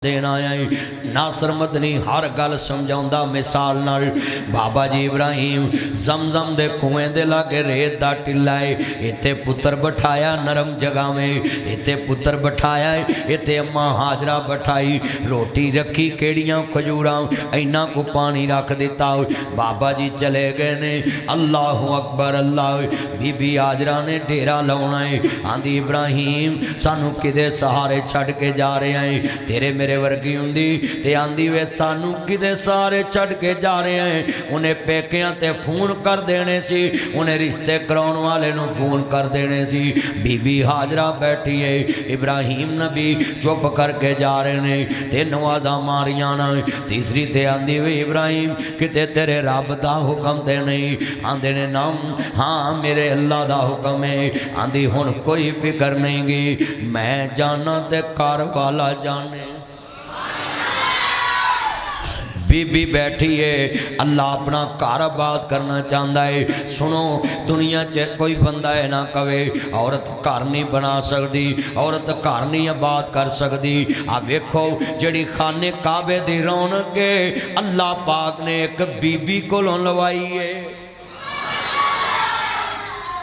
देना है। नासर मदनी हर गल समझाउंदा मिसाल नाल। बाबा जी इब्राहिम जमजम दे कुएं दे लागे रेत दा टिल्ला है, इत्थे पुत्र बिठाया नरम जगह में, इत्थे पुत्र बिठाया इत्थे अम्मा हाजरा बिठाई, रोटी रखी केड़ियां खजूरां, इन्ना को पानी रख दिता। बाबा जी चले गए ने। अल्लाह अकबर अल्लाह। बीबी हाजरा ने डेरा लाउणा है, आंदी इब्राहिम सानू किदे सहारे छड़ के जा रहे हैं, तेरे मेरे वर्गी हुंदी ते आंदी वे सानू किदे सारे छड़ के जा रहे हैं। उन्हें पेकियां ते फोन कर देने सी, उन्हें रिश्ते कराउण वाले नूं फोन कर देने सी। बीबी हाजरा बैठी है, इब्राहिम नबी चुप करके जा रहे ने ते नवाजा मारियां ना। तीसरी ते आंदी वे इब्राहिम किते तेरे रब दा हुक्म ते नहीं? आंदे ने नाम हाँ मेरे अल्लाह दा हुक्म है। आंदी हुण कोई फिक्र नहीं गी, मैं जाना ते घर वाला जाने। बीबी बैठी है, अल्लाह अपना घर आबाद करना चाहता है। सुनो दुनिया च कोई बंदा है ना कवे औरत घर नहीं बना सकती, औरत घर नहीं आबाद कर सकती। आ वेखो जड़ी खाने काबे दी रौनक है अल्लाह पाक ने एक बीबी कोलों लवाई है।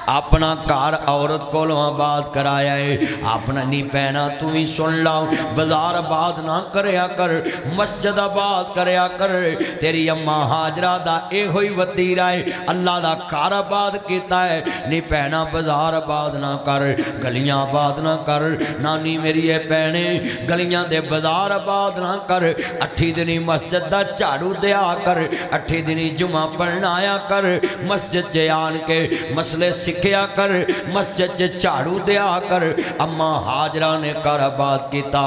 अपना घर औरत को आबाद कराया है, अपना नहीं पैना तू ही सुन ला। बाजार आबाद ना करया कर, मस्जिद आबाद करया कर। तेरी अम्मा हाजरा दा एहो ही वतीरा है, अल्लाह दा घर आबाद किया है। नहीं पैना बाजार आबाद ना कर, गलियां आबाद ना कर। नानी मेरी है भैने गलियां दे बाजार आबाद ना कर। अठी दिनी मस्जिद दा झाड़ू दिया कर, अठी दिनी जुमा पढ़नाया कर। मस्जिद च आन के मसले क्या कर, मस्जिद च झाड़ू दिया कर। अम्मा हाजरा ने घर आबाद किया।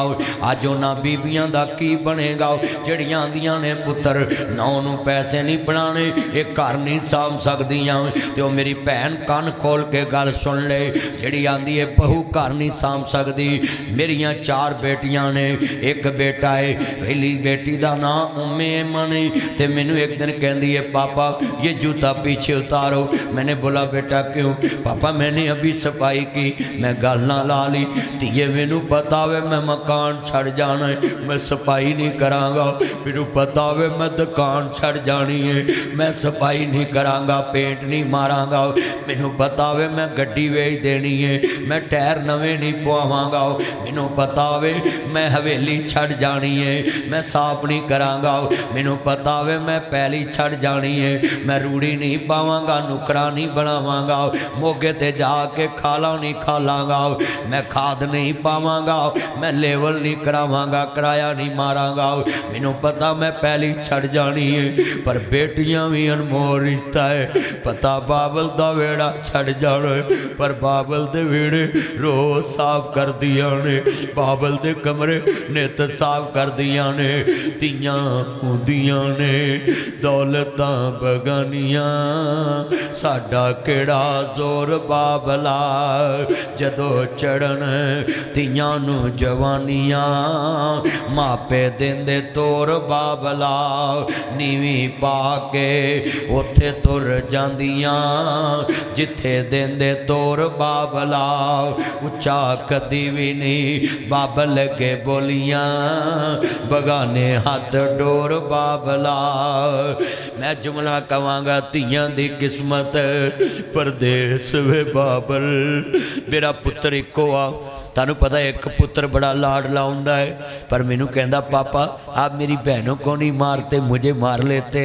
अज उन्होंने बीबियां दा की बनेगा जड़ियां आंदियां ने पुत्र नौ नूं पैसे नहीं बनाने, ये घर नहीं साम सकदियां। तो मेरी भैन कान खोल के गल सुन ले, जड़ी आंदी है बहू घर नहीं साम सकती। मेरियां चार बेटियां ने, एक बेटा है, पहली बेटी का नाम उम्मे मनी। ते मैनू एक दिन कहती है पापा ये जूता पीछे उतारो। मैंने बोला बेटा क्यों? पापा मैंने अभी सफाई की, मैं गल ना ला ली। धीए मैनू पता वे मैं मकान छड़ जाना है, मैं सफाई नहीं करांगा। मैनू पता वे मैं दुकान छड़ जानी है, मैं सफाई नहीं करांगा, पेंट नहीं मारांगा। मैनू पता वे मैं गड्डी वेच देनी है, मैं टायर नवे नहीं पवावांगा। मैनू पता वे मैं हवेली छड़ जानी है, मैं साफ नहीं करांगा। मैनू पता वे मैं पैली छड़ जानी है, मैं रूड़ी नहीं पावांगा, नुकरा नहीं बनावांगा। मोगे ते जाके खाला नहीं खालांगा, मैं खाद नहीं पावांगा, मैं लेवल नहीं करावांगा, किराया नहीं मारांगा। मैनू पता मैं पहली छड़ जानी है। पर बेटियां भी अनमोल रिश्ता है। पता बाबल दा वेड़ा छड़ जाना है, पर बाबल दे वेड़े रोज साफ कर दिया ने, बाबल दे कमरे नित साफ कर दिया ने। तियां हुंदियां ने दौलतां बगानियां, साडा केड़ा जोर बाबला जदों चढ़न तियां नू जवानियां, मापे देंदे तोर बाबला नीवी पा के उथे तुर जांदियां, जिथे देंदे तोर बाबला उच्चा कदी भी नहीं बाबल के बोलियां, बगाने हाथ डोर बाबला। मैं जुमला कवांगा तियां दी किस्मत परदेस वे बाबल। मेरा पुत्र इको आ, तानू पता एक पुत्र बड़ा लाडला होंदा है, पर मैनू कहंदा पापा आप मेरी बहनों को नहीं मारते, मुझे मार लेते।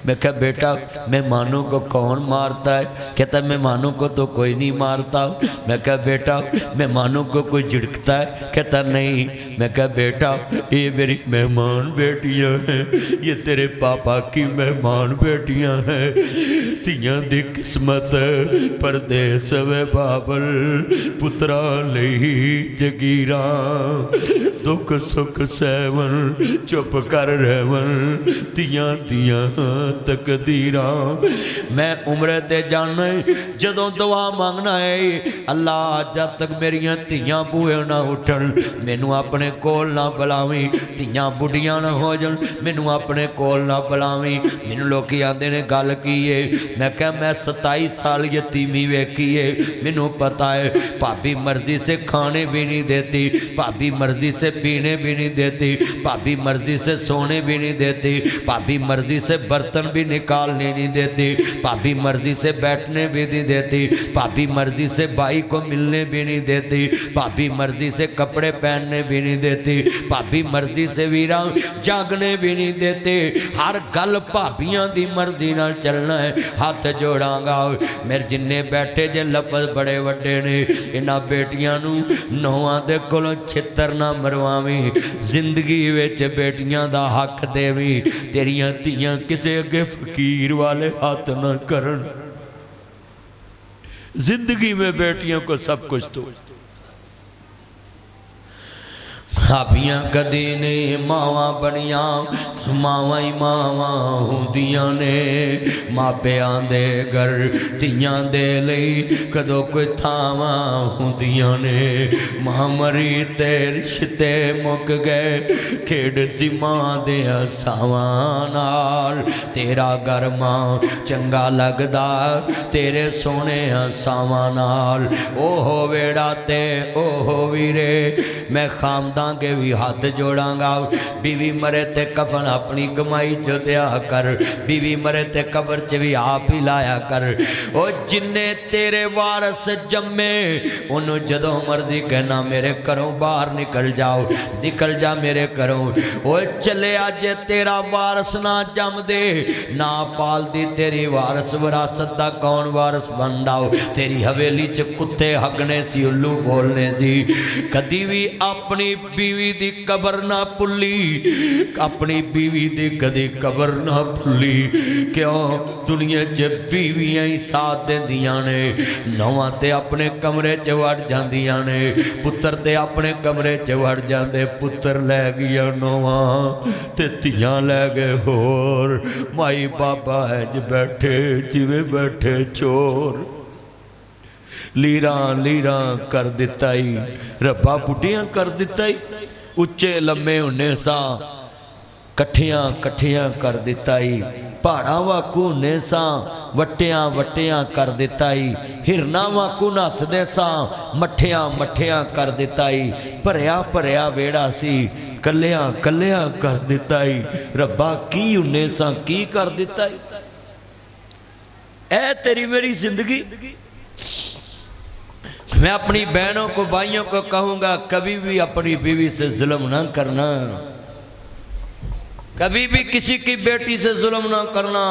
मैं कहा बेटा मेहमानों को कौन मारता है? कहता मेहमानों को तो कोई नहीं मारता। मैं कहा बेटा मेहमानों को कोई झिड़कता है? कहता नहीं। मैं कहा बेटा ये मेरी मेहमान बेटियां हैं, ये तेरे पापा की मेहमान बेटियां हैं। तियां दी किस्मत परदेस वे बाबल, पुत्रा लई जगीरा दुख सुख सैवन, चुप कर रहवन तियां तियां तकदीरा। मैं उम्र ते जाना जदों दुआ मांगना है अल्लाह जब तक मेरियां तियां बूहे ना उठन मैनू अपने कोल ना बुलावी, तियां बुढ़ियां ना हो जान मैनू अपने कोल ना बुलावी। मैनू लोग आते ने गल की है, मैं क्या मैं 27 साल यतीमी वेखी है, मैनू पता है भाभी मर्जी से खाने भी नहीं देती, भाभी मर्जी से पीने भी नहीं देती, भाभी मर्जी से सोने भी नहीं देती, भाभी मर्जी से बर्तन भी निकालने नहीं देती, भाभी मर्जी से बैठने भी नहीं देती, भाभी मर्जी से भाई को मिलने भी नहीं देती, भाभी मर्जी से कपड़े पहनने भी नहीं देती, भाभी मर्जी से वीरा जागने भी नहीं देते। हर गल भाभियां दी मर्जी नाल चलना है। हाथ जोड़ांगा मेरे जिन्ने बैठे जे लफज बड़े वड्डे ने, इन्हां बेटियां नू नौवां दे कोलों छित्तर ना मरवावी, जिंदगी विच बेटियां दा हक देवी, तेरियां धीयां किसे अगे फकीर वाले हाथ ना करन। जिंदगी में बेटियों को सब कुछ दो। भाभियां कदी नहीं मावां बनिया, मावां ही मावां हुंदियां ने। मापियां दे घर धीयां दे लई कदों कोई थावां हुंदियां ने। मां मरी ते रिश्ते मुक गए, खेड सी मां दे सावां नाल। तेरा घर मां चंगा लगदा तेरे सोने सावां नाल। ओहो वेड़ा ते ओहो वीरे मैं खामदा के भी हाथ जोड़ांगा। बीवी मरे ते कफन अपनी कमाई च दिया कर, बीवी मरे ते कबर च भी आप ही लाया कर। ओ जिन्ने तेरे वारस जम्मे उन्होंने जदों मर्जी कहना मेरे घरों बाहर निकल जाओ, निकल जा मेरे घरों। ओ चले अज तेरा वारस ना जम दे, ना पाल दी तेरी वारस विरासत दा कौन वारस बनदा। तेरी हवेली च कुत्ते हगने सी, उल्लू बोलने सी। कदी भी अपनी बीवी दी कबर ना भुली, अपनी बीवी दी कदी कबर ना भुली। क्यों दुनिया च बीवियां ही साथ देंदियां ने। नौवां ते अपने कमरे च वड़ जांदियां ने, पुत्र ते अपने कमरे च वड़ जांदे। पुत्र लै गया नौवां ते धीयां लै गए होर। माई बाबा अज बैठे जिवें बैठे चोर। लीरा लीरा कर दिता ही रब्बा, बुढ़ियां कर दिता ही। उच्चे लम्मे होने सा कट्ठियां कट्ठियां कर दिता ही। पहाड़ा वाकू होने सा वट्टियां वट्टियां कर दिता ही। हिरना वाकू नसदे सा मठियां मठियां कर दिता ही। भरिया भरिया वेड़ा सी कलिया कलिया कर दिता ही। रब्बा की होने सा की कर दिता ही। ऐ तेरी मेरी जिंदगी। मैं अपनी बहनों को भाइयों को कहूँगा कभी भी अपनी बीवी से जुल्म ना करना, कभी भी किसी की बेटी से जुल्म ना करना।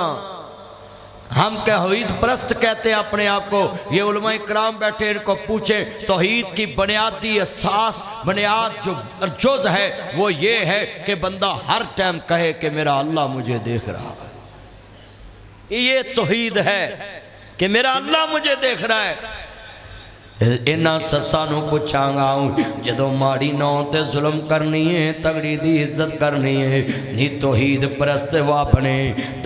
हम तौहीद परस्त कहते हैं अपने आप को। ये उलमाए किराम बैठे, इनको पूछे तौहीद की बुनियादी असास बुनियाद जो जुज़ है वो ये है कि बंदा हर टाइम कहे कि मेरा अल्लाह मुझे देख रहा है। ये तौहीद है कि मेरा अल्लाह मुझे देख रहा है। इन्हां सस्सां नूं पुछांगा जदों माड़ी नौ ते जुल्म करनी है, तगड़ी दी इज्जत करनी है, नी तौहीद परस्त वापने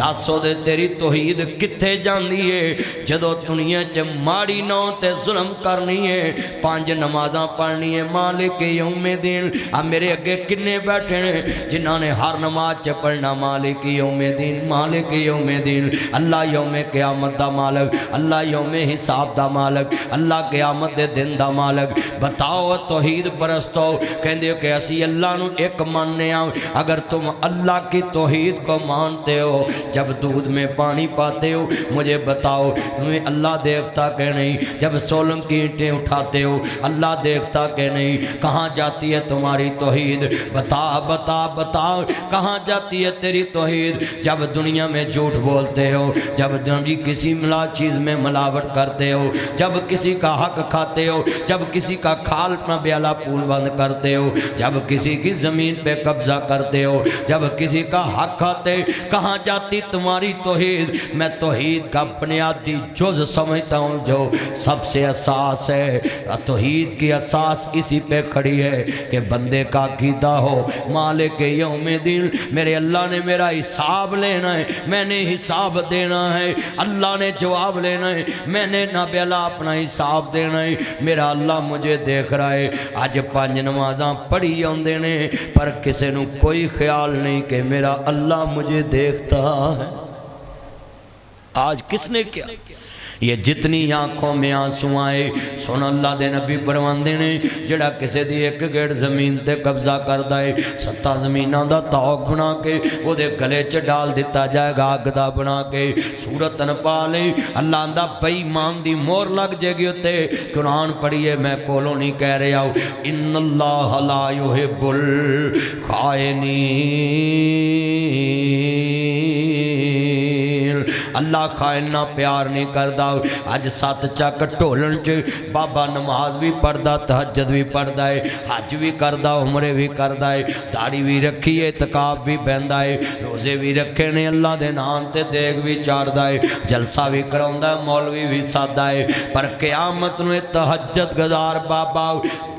दसो दे तेरी तौहीद कित्थे जांदी है। जदों दुनिया च माड़ी नौ ते जुल्म करनी है, 5 नमाज़ां पढ़नी है, मालिक यौमिद्दीन। आ मेरे अगे किन्ने बैठे ने जिन्हां ने हर नमाज च पढ़ना मालिक यौमिद्दीन, मालिक यौमिद्दीन। अल्लाह यौमे क़यामत दा मालिक, अल्लाह यौमे हिसाब दा मालिक, अल्लाह क़यामत दे दिन दा मालिक। बताओ तौहीद परस्तो कहंदे हो कि असी अल्लाह नू एक मानने आ। अगर तुम अल्लाह की तौहीद को मानते हो, जब दूध में पानी पाते हो मुझे बताओ तुम्हें अल्लाह देखता के नहीं? जब सोलंग की ईंटें उठाते हो अल्लाह देखता के नहीं? कहाँ जाती है तुम्हारी तौहीद? बता बता बता कहाँ जाती है तेरी तौहीद? जब दुनिया में झूठ बोलते हो, जब किसी मिला चीज़ में मिलावट करते हो, जब किसी का हक खाते हो, जब किसी का खाल अपना ब्याला पूल बंद करते हो, जब किसी की ज़मीन पे कब्जा करते हो, जब किसी का हक खाते, कहाँ जाती तुम्हारी तौहीद? मैं तौहीद का बुनियादी जुज़ समझता हूँ जो सबसे असास है। तौहीद की असास इसी पे खड़ी है कि बंदे का अक़ीदा हो मालिक यौमिद्दीन। मेरे अल्लाह ने मेरा हिसाब लेना है, मैंने हिसाब देना है। अल्लाह ने जवाब लेना है, मैंने ना ब्याला अपना हिसाब देना है। मेरा अल्लाह मुझे देख रहा है। अज 5 नमाज़ां पढ़ी आउंदे ने पर किसी नूं कोई ख्याल नहीं कि मेरा अल्लाह मुझे देखता है। आज किसने किया? ये जितनी आंखों में आंसू आए सुन अल्लाह दे नबी फरमांदे ने जेड़ा किसी दी एक गेड़ जमीन ते कब्जा करदा है 7 ज़मीनां दा तौक बना के ओदे गले च डाल दिता जाएगा अग दा बना के सूरत न पा ले अल्लाह दा बेईमान दी मोहर लग जाएगी उत्ते। कुरान पढ़िए मैं कोलों नहीं कह रहा इन्नल्लाह ला युहिब्बुल खाइनीन अल्लाह खाइना प्यार नहीं करता। अज 7 चक ढोलन च बाबा नमाज भी पढ़ता तहज्जुद भी पढ़ता है हज भी करता उमरे भी करता है दाढ़ी भी रखी है इतकाफ भी बहता है रोज़े भी रखे ने अल्लाह के नाम से देग भी चाढ़ता है जलसा भी कराउंदा मौलवी भी सादा है। पर क़यामत नूं तहज्जुद गुज़ार बाबा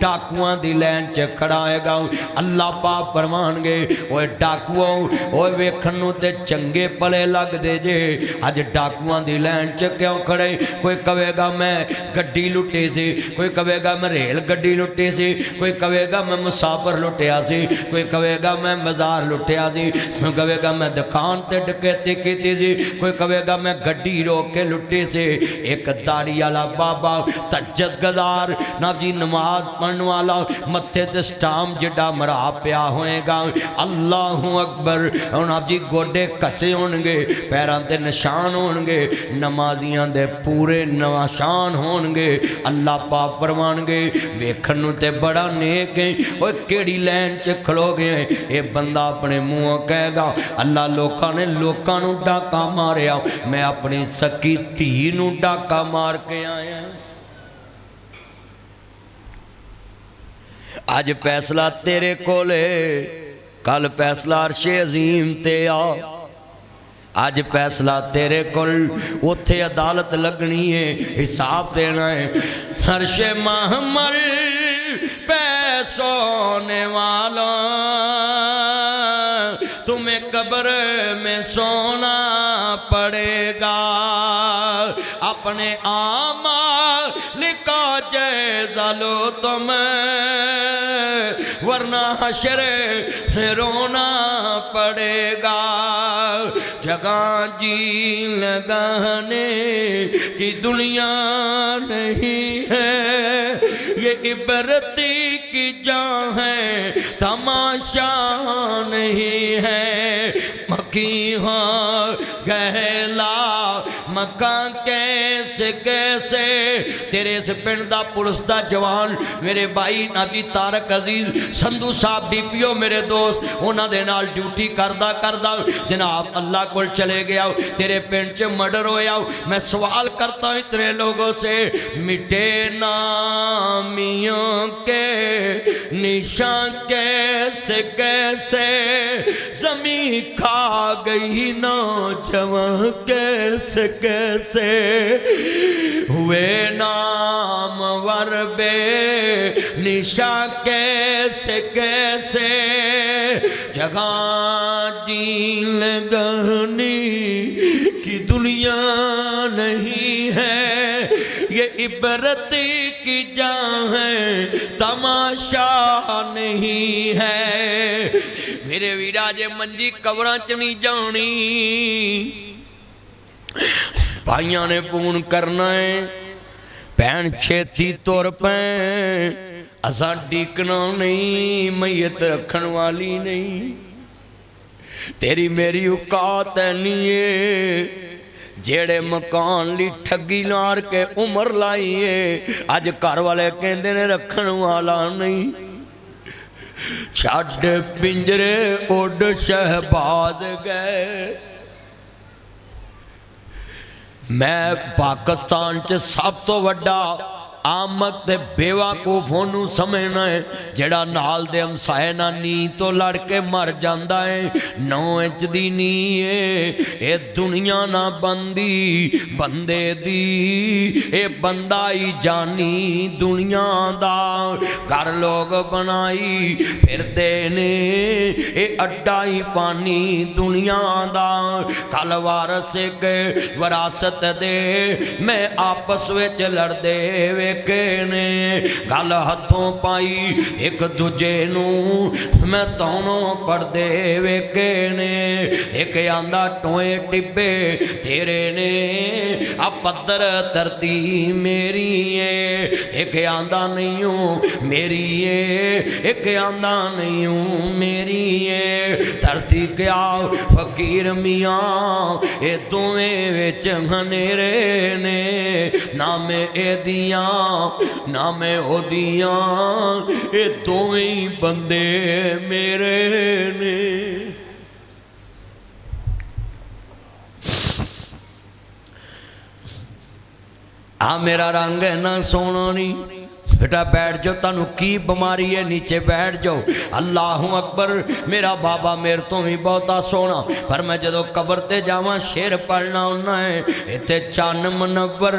डाकुआं दी लैन च खड़ा होएगा। अल्लाह पाक फरमानगे ओए डाकुओ ओए वेखण नूं ते चंगे भले लगदे जे अज डाकुआं दी लैन च क्यों खड़े? कोई कहेगा मैं गड्डी लुटे सी कोई कहेगा मैं रेल गड्डी लुटी सी कोई कहेगा मैं मुसाफिर लुटिया सी कोई कहेगा मैं बाजार लुटिया सी कोई कहेगा मैं दुकान ते डकैती की सी कोई कहेगा मैं गड्डी रोक के लुटी सी। एक दाढ़ी वाला बाबा तहज्जुद गुज़ार ना जी नमाज पढ़ने वाला मत्थे ते स्टाम जिड्डा मरा पिया होएगा अल्लाहु अकबर ना जी गोडे कसे होणगे पैरां ते निशान होणगे नमाजियां दे पूरे निशान होणगे। अल्लाह पाक फरमानगे वेखण नूं ते बड़ा नेक है ओए केड़ी लैन च खलो गए ये बंदा अपने मुँहों कहेगा अल्लाह लोकां ने लोकां नूं डाका मारिया मैं अपनी सकी धी नूं डाका मार के आया। अज फैसला तेरे कोले कल फैसला अर्शे अजीम ते आ अज फैसला तेरे कोल उथे अदालत लगनी है हिसाब देना है। अर्शे महमल पे सोने वाला तुम्हें कब्र में सोना पड़ेगा अपने आमाल का जायज़ा लो तुम्हें वरना हशर में रोना पड़ेगा। जगह जी लगाने की दुनिया नहीं है ये इबरती की जहाँ है तमाशा नहीं है। मकी हाँ गहला मकान कैसे कैसे तेरे इस पिंड दा पुलिस दा जवान मेरे भाई नाजी तारक अजीज संधू साहब DPO मेरे दोस्त उन्हां दे नाल ड्यूटी करदा करदा जनाब अल्लाह कोल चले गया तेरे पिंड च मर्डर होया। मैं सवाल करता हूँ इतने लोगों से मिटे नामियों के निशान कैसे कैसे जमीन खा गई नौजवान कैसे कैसे हुए नामवर बे निशा कैसे कैसे जगह जी लगानी की दुनिया नहीं है ये इबरती की जहाँ है तमाशा नहीं है। मेरे वीरा जे मंजी कबरां च नहीं जानी भाइयों ने फोन करना है भैन छेती तुर पै असा डीकना नहीं मैयत रखन वाली नहीं तेरी मेरी औकात नहीं है जेड़े मकान ली ठगी मार के उम्र लाई है अज घर वाले कहते ने रखन वाला नहीं। छड़ पिंजरे उड शहबाज गए मैं पाकिस्तान च सब तो वड्डा आमद ते बेवकूफ नूं समझना है जेड़ा नाल दे हमसाए ना नी तो लड़ के मर जांदा है 9 इंच दी नी है दुनिया ना बंदी बंदे दी ए बंदा ही जानी दुनिया दा घर लोग बनाई फिरदे ने ए अड्डा ही पानी दुनिया दा कल वारस के विरासत दे मैं आपस विच लड़दे वे वेखे ने गल हथों पाई एक दूजे नू मैं दोनों पर्दे वेखे ने एक आंदा टोए टिब्बे तेरे ने आ पत्थर धरती मेरी है एक आंदा नहीं हूँ मेरी है एक आंदा नहीं हूँ मेरी है धरती क्या फकीर मियाँ ये दोवें विच हनेरे ने ना मैं एदियां ना मैं ओदियां ये दोवें ही बंदे मेरे ने आ मेरा रंग है ना सोना नहीं बेटा बैठ जाओ तुहानू की बीमारी है नीचे बैठ जाओ अल्लाहु अकबर मेरा बाबा मेरे तो भी बहुता सोना पर मैं जदों कबर ते जावां शेर पढ़ना होना है इत्थे चन्न मनवर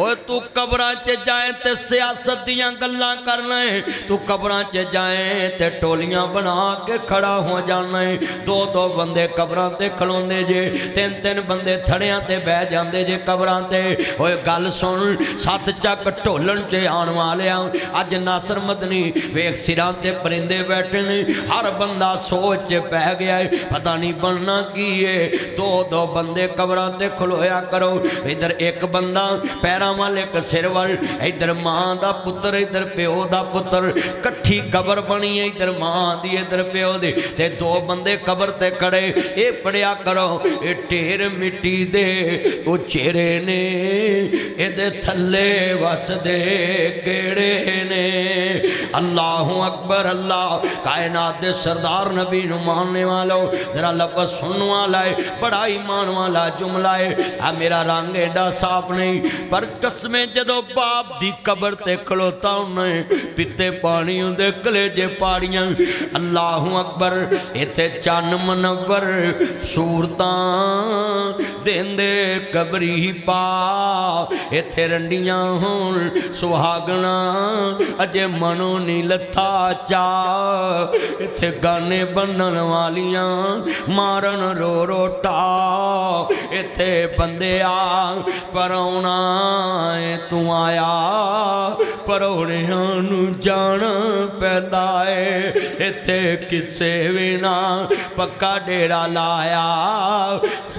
ओए तू कबरां च जाए ते सियासत दियां गल्लां करना है तू कबरां च जाए ते टोलियां बना के खड़ा हो जाना है दो दो बंदे कबरां ते खलोंदे जे तीन तीन बंदे थड़ियां ते बह जांदे जे कबरां ते ओए गल सुन सत चक ढोलन च आण वाले अज नासर मदनी वेख सिरां ते परिंदे बैठे ने हर बंदा सोच पै गया है पता नहीं बनना की है दो दो बंदे कबरां ते खलोया करो इधर एक बंदा पैरां वाल एक सिर वाल इधर मां दा पुत्र इधर प्यो दा पुत्र कट्ठी कबर बनी है इधर मां दी इधर प्यो दी ते दो बंदे कबर ते खड़े ये पढ़िया करो ये ढेर मिट्टी दे ओ चेहरे ने इहदे थल्ले वसदे केड़े ने अल्लाहु अकबर अल्लाह कायनात दे सरदार नबी नु मानने वालों जरा लफ्ज़ सुनने वाला है बड़ा ईमान वाला जुमला है आ मेरा रंग एडा साफ नहीं पर कसमें जदों बाप दी कबर ते खलोता उन्हें पिते पानी उदे कलेजे पाड़ियां अल्लाहु अकबर इत्थे चन्न मनवर सूरतां देंदे कबरी पा इत्थे रंडियां होण सुहागना अजे मनो नी लथा चा इत्थे गाने बनन वालियां मारन रो रोटा इत्थे बंदे आ परौना तू आया परौणियां नू जान पैदा है इत्थे किसे भी ना पक्का डेरा लाया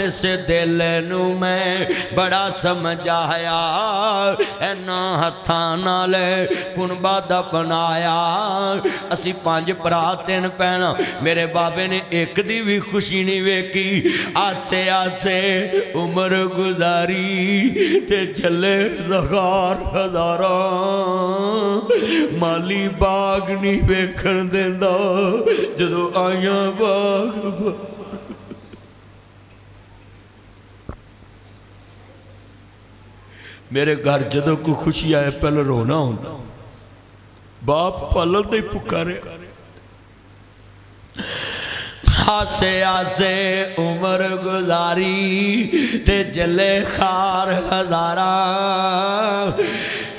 इस दिल नू मैं बड़ा समझाया इन्हां हत्थां नाल कुनबा दा बनाया असी पांच भरा तीन भैणां मेरे बाबे ने एक दी भी खुशी नहीं वेखी आसे आसे उम्र गुजारी ते चले ज़खार हज़ारा माली बाग नहीं वेखण देंदा जदों आइयां बाग मेरे घर जदों कोई खुशी आए पहले रोना होता बाप पालन दे पुकारे हासे हासे उम्र गुजारी ते जले खार हजारा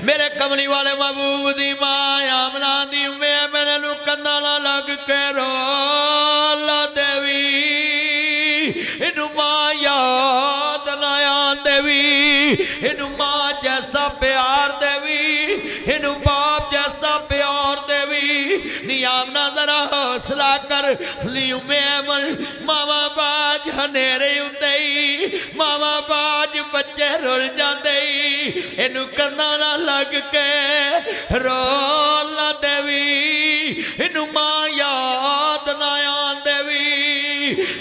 मेरे कमली वाले महबूब दी मां आमना दी मैनू कंधा ना लग के रो ला देवी इनू मां याद ना आन देवी इनू मां जैसा प्यार देवी इनू बाप जैसा प्यार देवी नियामना जरा हौसला कर लियू में मावा बाज हनेरे हुंदे मावा बाज बच्चे रुल जाते इनू कंधा ना लग के रो ला देवी इनू मां याद ना आन देवी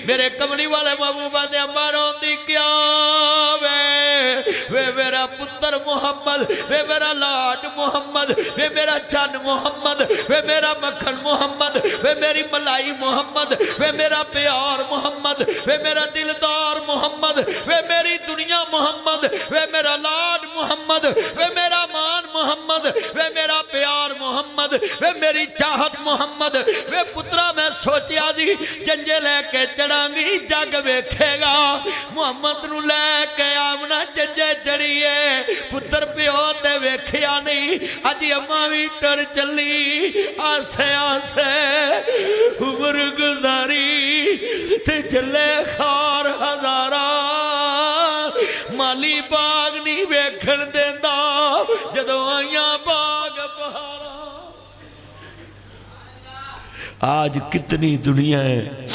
मेरे कमली वाले महबूबा दे अम्मा रोंदी क्या वे मेरा पुत्र मोहम्मद वे मेरा लाड मोहम्मद वे मेरा चन मोहम्मद वे मेरा मक्खन मोहम्मद वे मेरी मलाई मोहम्मद वे मेरा प्यार मोहम्मद वे मेरा दिलदार मोहम्मद वे मेरी दुनिया मोहम्मद वे मेरा लाड मोहम्मद वे मेरा मान मोहम्मद वे मेरा प्यार मोहम्मद वे मेरी चाहत मोहम्मद वे पुत्रा मैं सोचिया जी जंजे लैके चढ़ांगी जग वेखेगा मोहम्मद नू लैके आमना जंजे चढ़िए पुत्र प्यो ते वेखिया नहीं अजी अम्मा भी टुर चली आसे आसे उम्र गुजारी ते चले खार हजारा माली बाग नहीं वेखण देंदा जदों आईया बाग बहारा। आज कितनी दुनिया है,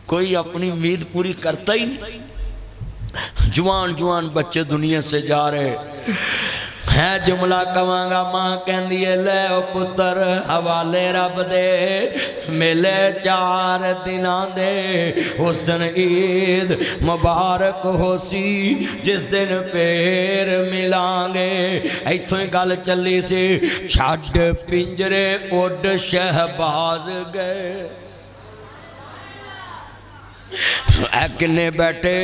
कोई अपनी उम्मीद पूरी करता ही नहीं। जवान जवान बच्चे दुनिया से जा रहे है। जुमला कवांगा मां कहंदी है ले ओ पुत्र हवाले रब दे, मेले 4 दिनां दे। उस दिन ईद मुबारक होसी जिस दिन फिर मिलांगे। इत्थों ही गल चली सी, छड्ड पिंजरे उड शहबाज गए। किन्ने बैठे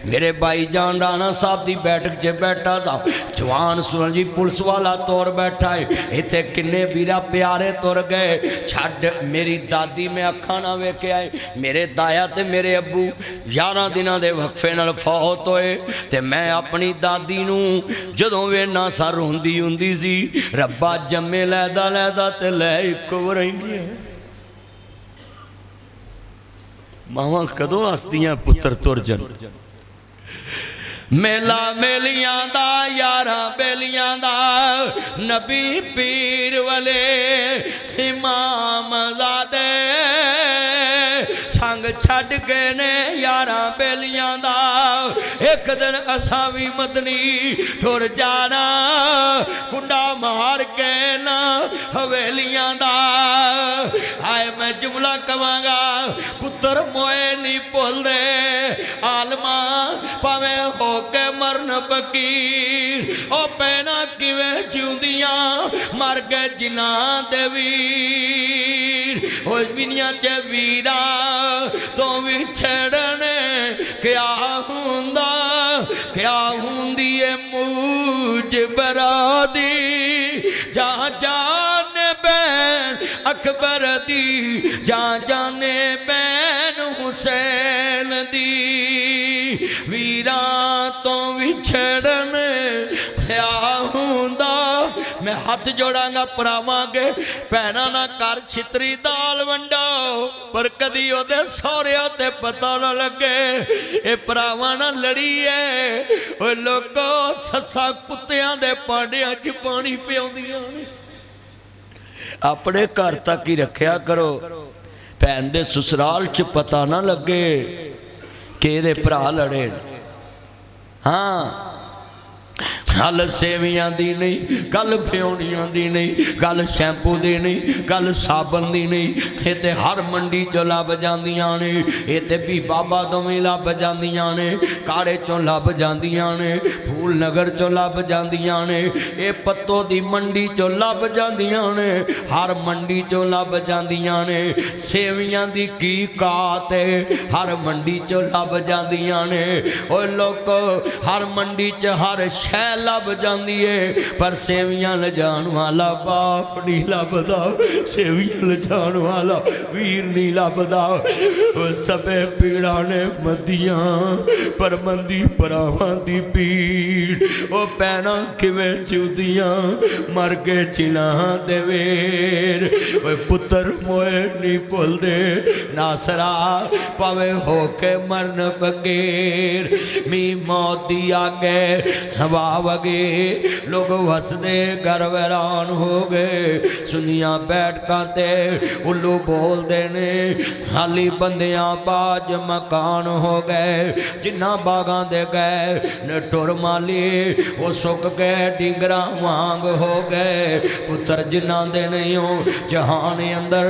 मेरे भाई जान राणा साहब की बैठक च बैठा था, जवान सुन जी पुलिस वाला तुर बैठा है। इतने किन्ने वीरा प्यारे तुर गए। छड्ड मेरी दादी मैं अखा ना वेख्या है। मेरे दाया ते मेरे अब्बू 11 दिनों के वक्फे नाल फौत होए ते मैं अपनी दादी नूं जदों वेना सा रोंदी हुंदी सी। रब्बा जम्मे लैदा लैदा ते लै इक्को रही। मावां कदों हसदियां पुत्र तुर जन। मेला मेलियां दा यारा बेलियां दा, नबी पीर वाले इमाम ज़ादे संग छड़ के ने यारा बेलियां दा। एक दिन असा भी मदनी ठुर जाना, कुंडा मार के ना हवेलियां दा। आए मैं जुमला कवांगा पुत्र मोए नहीं भुलदे, आलमा भावे हो के मरन फकीर। ओ पैना किवें जिउंदियां मर गए जिन्ना दे वीर। ओ दुनिया च वीरा तो विछड़ने क्या हुंदा, क्या हुंदी है मूज बरादी। जा जाने बैन अकबर दी, जा जाने बैन हुसैन दी। वीरा तो विछड़न क्या हुंदा। मैं हाथ जोड़ांगा भरावां अगे, भैणां ना कर छितरी दाल वंडो, पर कदी ओदे सौहरिਆਂ ते पता ना लगे। ये भरावां ना लड़ी है। ओए लोगो सस्सां कुत्तियां दे पांडियां च पानी पिआउंदियां ने। अपने घर तक ही रखिया करो, भैन दे ससुराल च पता ना लगे कि इहदे भरा लड़े। हाँ गल सेवियां दी नहीं, गल फ्योनियां दी नहीं, गल शैंपू दी नहीं, गल साबन दी नहीं। ये ते हर मंडी चो लभ जांदियां ने। ये ते भी बाबा दोवें लभ जांदियां ने, काड़े चों लभ जांदियां ने, फूल नगर चो लभ जांदियां ने, ये पत्तो दी मंडी चो लभ जांदियां ने, हर मंडी चो लभ जांदियां ने। सेवियां दी की कात है, हर मंडी चो लभ जांदियां ने। ओए लोको हर मंडी च हर शै लभ जाती है, पर सेवियां लजान वाला बाप नहीं लभदा, सेवियां लजान वाला वीर नहीं लभदा। सबे पीड़ा ने मदियां पर मंदी भरावां दी पीड़। ओ भैणां किवें चुदियां मर गए जिन्हां दे वेर। ओए पुत्र मोए नहीं भुलदे नासरा भावें हो के मरन फकीर। मी मौत दी आगे हवा वगे लोग वसदे घर वैरान हो गए। सुनिया बैठकां ते उल्लू बोलदे ने, खाली बंदियां बाज मकान हो गए। जिन्ना बागां दे गए नटुर माली वो सुक गए, डिंगरा वांग हो गए। पुत्र जिन्ना दे नहीं हो जहान अंदर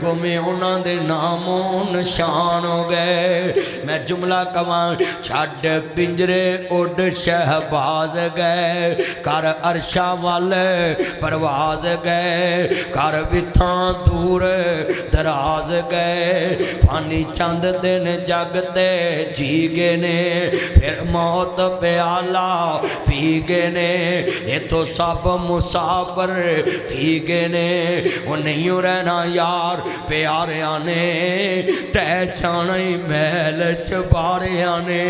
गुमे उन्हां दे नामो निशान हो गए। मैं जुमला कवां छड्ड पिंजरे उड शहबाज गए, कर अरशा वाले परवाज गए, कर विथां दूर दराज गए। फानी चंद दिन जगते जी गए ने, फिर मौत प्याला पी गए ने। ये तो सब मुसाफर थी गए ने। वो नहीं रहना यार प्यारिया ने, टह जाना ही महल च बारिया ने।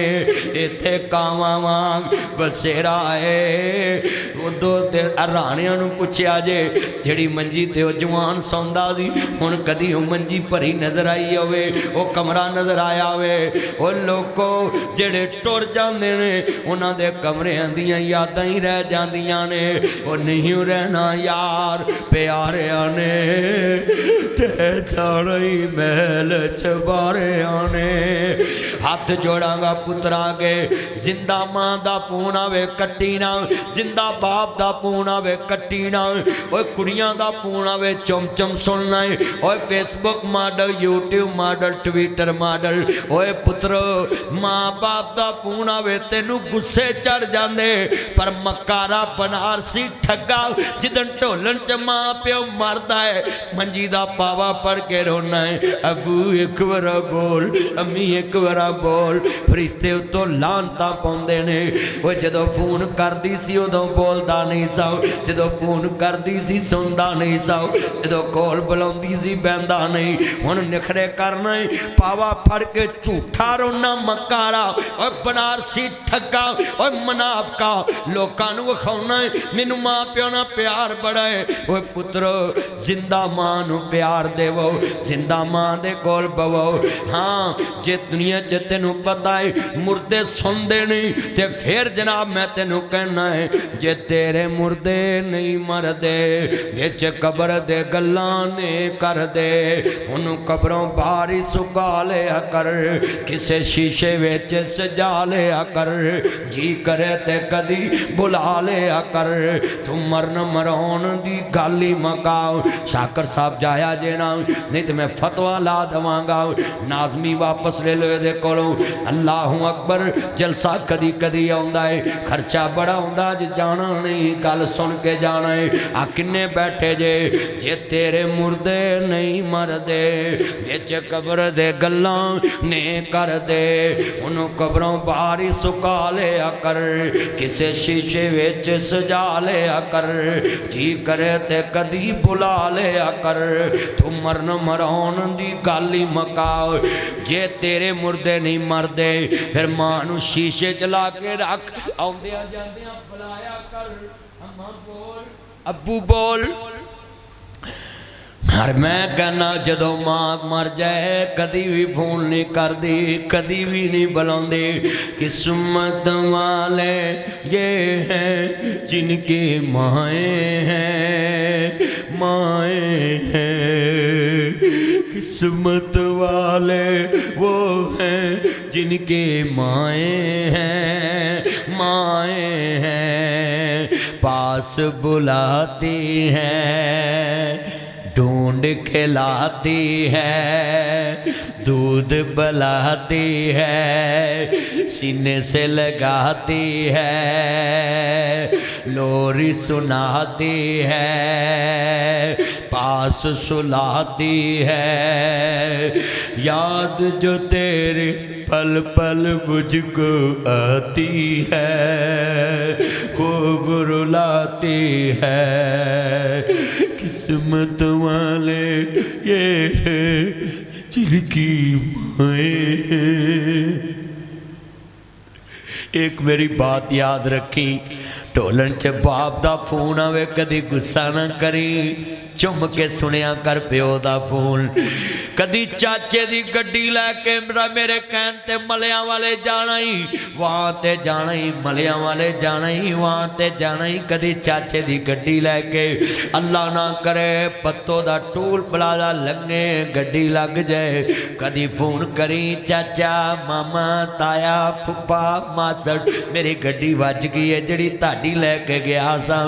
इत्थे कावां वांग बसेरा है। उदों ते हराणियां नूं पुछया जे जिहड़ी मंजी ते वो जवान सौंदा सी हुण कदी वो मंजी भरी नज़र आई होवे, वो कमरा नज़र आया होवे। वो लोको जिहड़े टुर जांदे ने उन्हां दे कमरियां दियां यादां ही रह जांदियां ने। वो नहीं रहना यार प्यारियां ने ते जाना ही महल च बारियां ने। हाथ जोड़ांगा पुत्रा के जिंदा मां दा फोन आवे कट्टी ना, जिंदा बाप दा फोन आवे कट्टी ना। ओए कुड़ियां दा फोन आवे चुम चुम सुनना है। ओए Facebook model, YouTube model, Twitter model. ओए पुत्र मां बाप दा फोन आवे तेनू गुस्से चढ़ जांदे, पर मकारा बनारसी ठगा जिदन ढोलन च मां प्यो मरदा है मंजी दा पावा पढ़ के रोना है। अबू एक बार बोल, अम्मी एक बार बोल। फरिश्ते उतों लानता पाउंदे ने। वो जदों फोन करदी सी उदों बोलदा नहीं सा, जदों फोन करदी सी सुनदा नहीं सा, जदों कॉल बुलाउंदी सी बहंदा नहीं। हुण निखरे करना है पावा फड़ के झूठा रोना मकारा। और बनारसी ठगा और मुनाफका लोकां नूं विखाउणा है मैनूं मां प्यो नाल प्यार बड़ा है। ओए पुत्रो जिंदा मां नूं प्यार देवो, जिंदा मां दे कोल बवो। हाँ जे दुनिया च तेनू पता है मुर्दे सुनते नहीं ते फिर जनाब मैं तेनू कहना है जे तेरे मुर्दे नहीं मरदे बिच कबर दे गल्लां ने कर दे। उन्हों कबरों बाहर ही सुका लिया कर, किसे शीशे विच सजा लिया कर। जी करे ते कदी बुला लिया कर। तू मरन मराउण दी गल ही मकाओ। शाकर साहब जाया जे ना, नहीं तो मैं फतवा ला देवांगा। नाजमी वापस ले लो ये कोलों। अल्लाहू अकबर जलसा कदी कदी आउंदा है, खर्चा बड़ा आउंदा जे जाना नहीं गल सुन के जाना है। आ किन्ने बैठे जे जे तेरे मुर्दे नहीं मरदे बिच कब्र दे गल्लां ने कर दे। उन्हों कब्रों बाहर ही सुका लिया कर, किसे शीशे विच सजा लिया कर। जी करे ते कदी बुला लिया कर। तू मरन मराउण दी गल ही मकाओ। जे तेरे मुर्दे नहीं मरदे फिर मां नूं शीशे चला के रख, आउंदियां जांदियां बुलाया कर। अम्मा बोल, अब्बू बोल। हर मैं कहना जदों मां मर जाए कदी भी फोन नहीं करती, कदी भी नहीं बुलाती। किस्मत वाले ये हैं जिनकी माएँ हैं, माएँ हैं। किस्मत वाले वो हैं जिनके माएँ हैं, माएँ हैं। पास बुलाती हैं, ढूंढ खिलाती है, दूध पिलाती है, सीने से लगाती है, लोरी सुनाती है, पास सुलाती है। याद जो तेरे पल पल मुझको आती है, खूब रुलाती है। किस्मत वाले ये जिनकी माएँ हैं। एक मेरी बात याद रखी, ढोलन च बाप दा फोन आवे कदी गुस्सा ना करी, चुम के सुनिया कर प्यो दा फोन। कदी चाचे दी गड्डी लैके मेरे कहन ते मलियां वाले जाना ही, वहां ते जाना ही, मलियां वाले जाना ही, वहां ते जाना ही। कदी चाचे दी गड्डी लैके अल्लाह ना करे पत्तो दा टूल प्लाजा लंघे गड्डी लग जाए, कदी फोन करी चाचा मामा ताया फुप्पा मासड़ मेरी गड्डी वज गई है जिहड़ी ताड़ी लैके गया सा।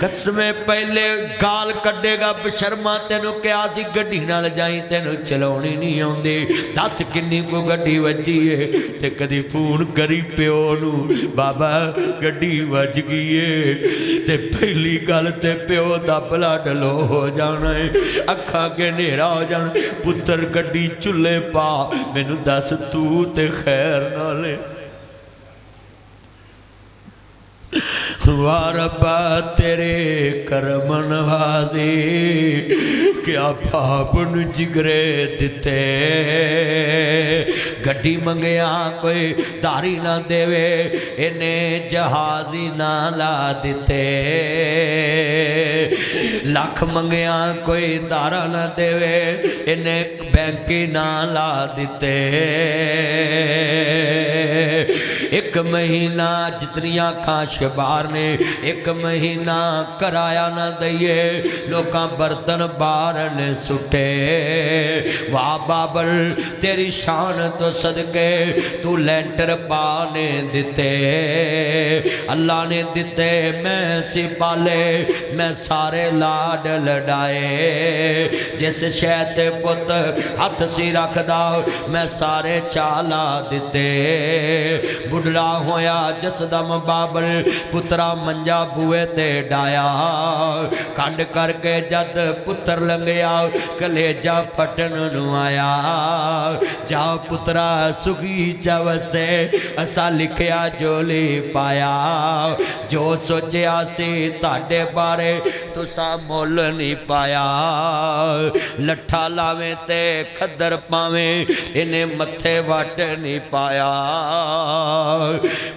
कसमें पहले गाल कड्डेगा बशर्मा, तेनू कहा सी गड्डी नाल जाई, तेनू चलाउणी नहीं आउंदी, दस किन्नी को गड्डी वजी है। ते कदी फोन करी प्यो नू बाबा गड्डी वज गई है, ते पहली गल ते प्यो दा ब्लड लो हो जाना है, अखा के नेरा हो जाना। पुत्र गड्डी चुल्हे पा, मैनू दस तू ते खैर नाले वाह रब्बा तेरे करम नवाज़े, क्या बाप नूं जिगरे दिते, गड्डी गड्डी मंगया कोई धारी ना देवे, इन्हें जहाज ही ना ला दिते। लख मंगया कोई धारा ना देवे, इन्हें बैंक ही ना ला दिते। एक महीना जितनियां खाशबार ने एक महीना कराया ना दईए, लोग बर्तन बारन सुटे। वाह बाबर तेरी शान तो सदके तू लैंटर पाने दिते, अल्लाह ने दिते मैं सी पाले, मैं सारे लाड लड़ाए। जिस शह ते पुत हथ सी रखदा मैं सारे चाला दिते। बुढ़ा होया जसदम बाबर पुत्रा मंजा बुए ते डाया, कंड करके जद पुत्र लंघया कलेजा फटन नु आया। जाओ पुत्रा सुखी चवसे असा लिखया जोली पाया, जो सोचिया सी ताडे बारे तुसा मुल नहीं पाया। लट्ठा लावे ते खदर पावे इन्हें मथे वट नहीं पाया।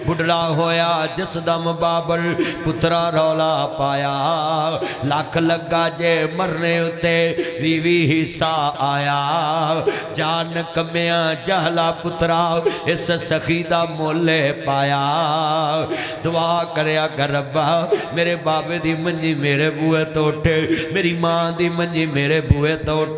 बुढ़ा होया जसदम बाबर पुत्रा रौला पाया, लख लगा जे मरने उत्ते वीवी हिस्सा आया। जान कमिया जहला पुत्रा इस सखी दा मोले पाया। दुआ करया कर रब्बा मेरे बाबे दी मंजी मेरे बूहे तो उठे, मेरी मां दी मंजी मेरे बूहे तो उठे।